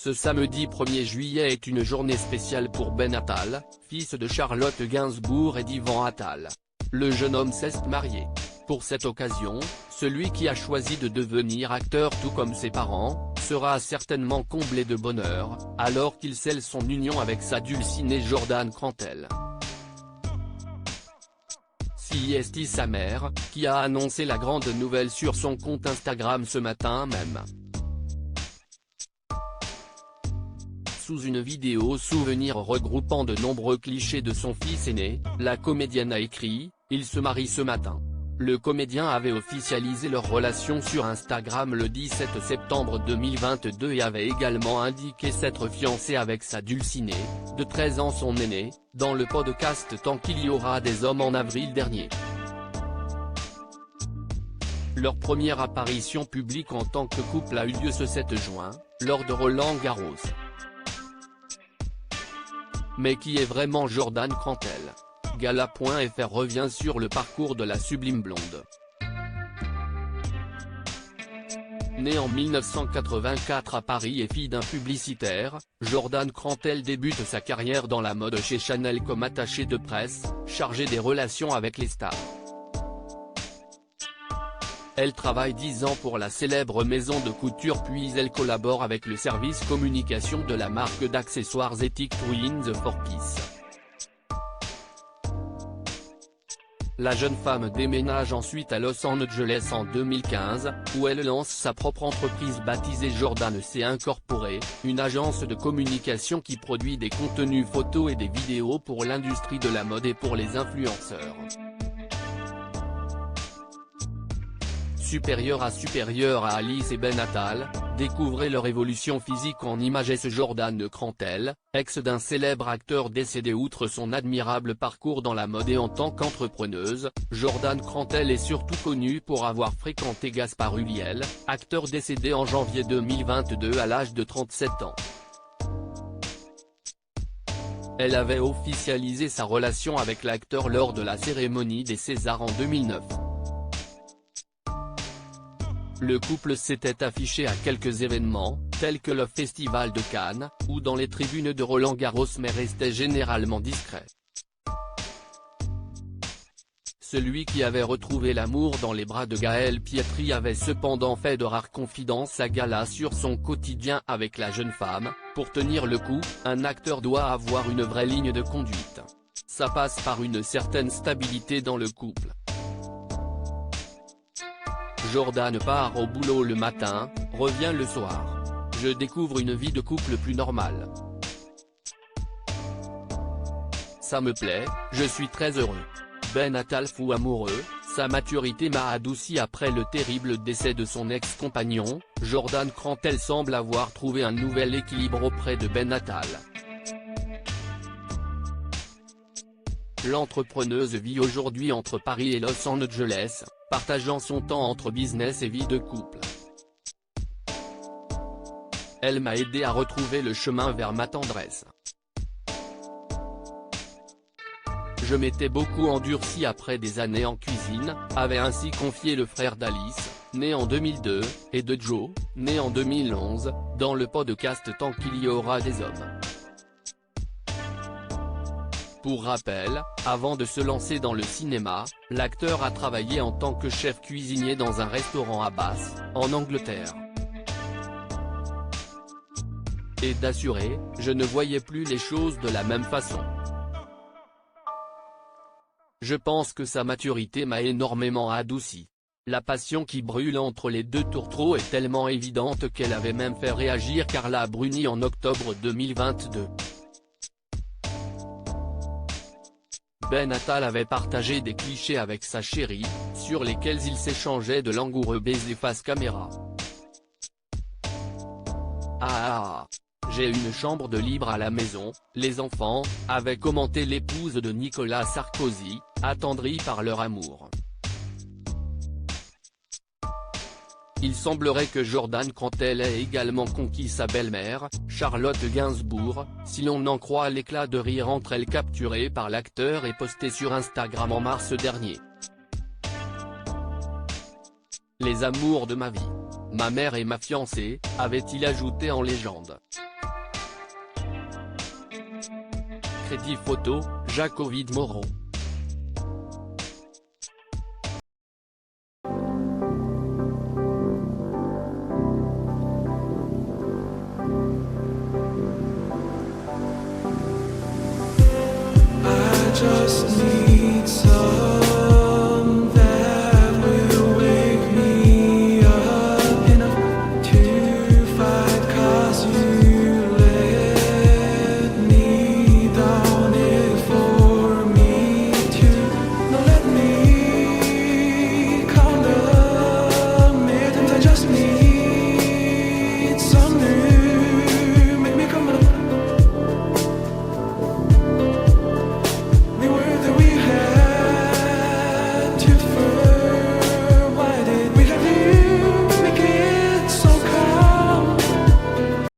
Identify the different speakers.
Speaker 1: Ce samedi 1er juillet est une journée spéciale pour Ben Attal, fils de Charlotte Gainsbourg et d'Yvan Attal. Le jeune homme s'est marié. Pour cette occasion, celui qui a choisi de devenir acteur tout comme ses parents, sera certainement comblé de bonheur, alors qu'il scelle son union avec sa dulcinée Jordan Crantel. C'est sa mère, qui a annoncé la grande nouvelle sur son compte Instagram ce matin même. Sous une vidéo souvenir regroupant de nombreux clichés de son fils aîné, la comédienne a écrit « Il se marie ce matin ». Le comédien avait officialisé leur relation sur Instagram le 17 septembre 2022 et avait également indiqué s'être fiancé avec sa dulcinée, de 13 ans son aîné, dans le podcast Tant qu'il y aura des hommes en avril dernier. Leur première apparition publique en tant que couple a eu lieu ce 7 juin, lors de Roland-Garros. Mais qui est vraiment Jordan Crantel? Gala.fr revient sur le parcours de la sublime blonde. Née en 1984 à Paris et fille d'un publicitaire, Jordan Crantel débute sa carrière dans la mode chez Chanel comme attachée de presse, chargée des relations avec les stars. Elle travaille 10 ans pour la célèbre maison de couture puis elle collabore avec le service communication de la marque d'accessoires éthiques Twins for Peace. La jeune femme déménage ensuite à Los Angeles en 2015, où elle lance sa propre entreprise baptisée Jordan C Incorporée, une agence de communication qui produit des contenus photos et des vidéos pour l'industrie de la mode et pour les influenceurs. Supérieure à Alice et Ben Attal, découvrez leur évolution physique en images. Jordan Crantel, ex d'un célèbre acteur décédé. Outre son admirable parcours dans la mode et en tant qu'entrepreneuse, Jordan Crantel est surtout connue pour avoir fréquenté Gaspard Ulliel, acteur décédé en janvier 2022 à l'âge de 37 ans. Elle avait officialisé sa relation avec l'acteur lors de la cérémonie des Césars en 2009. Le couple s'était affiché à quelques événements, tels que le Festival de Cannes, ou dans les tribunes de Roland-Garros mais restait généralement discret. Celui qui avait retrouvé l'amour dans les bras de Gaël Pietri avait cependant fait de rares confidences à Gala sur son quotidien avec la jeune femme. Pour tenir le coup, un acteur doit avoir une vraie ligne de conduite. Ça passe par une certaine stabilité dans le couple. Jordan part au boulot le matin, revient le soir. Je découvre une vie de couple plus normale. Ça me plaît, je suis très heureux. Ben Attal fou amoureux, sa maturité m'a adouci après le terrible décès de son ex-compagnon. Jordan Crantel semble avoir trouvé un nouvel équilibre auprès de Ben Attal. L'entrepreneuse vit aujourd'hui entre Paris et Los Angeles, partageant son temps entre business et vie de couple. Elle m'a aidé à retrouver le chemin vers ma tendresse. Je m'étais beaucoup endurci après des années en cuisine, avait ainsi confié le frère d'Alice, né en 2002, et de Joe, né en 2011, dans le podcast Tant qu'il y aura des hommes. Pour rappel, avant de se lancer dans le cinéma, l'acteur a travaillé en tant que chef cuisinier dans un restaurant à Bath, en Angleterre. Et d'assurer, je ne voyais plus les choses de la même façon. Je pense que sa maturité m'a énormément adouci. La passion qui brûle entre les deux tourtereaux est tellement évidente qu'elle avait même fait réagir Carla Bruni en octobre 2022. Ben Attal avait partagé des clichés avec sa chérie, sur lesquels ils s'échangeaient de langoureux baisers face caméra. J'ai une chambre de libre à la maison, les enfants, avait commenté l'épouse de Nicolas Sarkozy, attendrie par leur amour. Il semblerait que Jordan Crantel ait également conquis sa belle-mère, Charlotte Gainsbourg, si l'on en croit l'éclat de rire entre elles capturé par l'acteur et posté sur Instagram en mars dernier. Les amours de ma vie. Ma mère et ma fiancée, avait-il ajouté en légende. Crédit photo, Jacques Ovid Moreau.
Speaker 2: I just need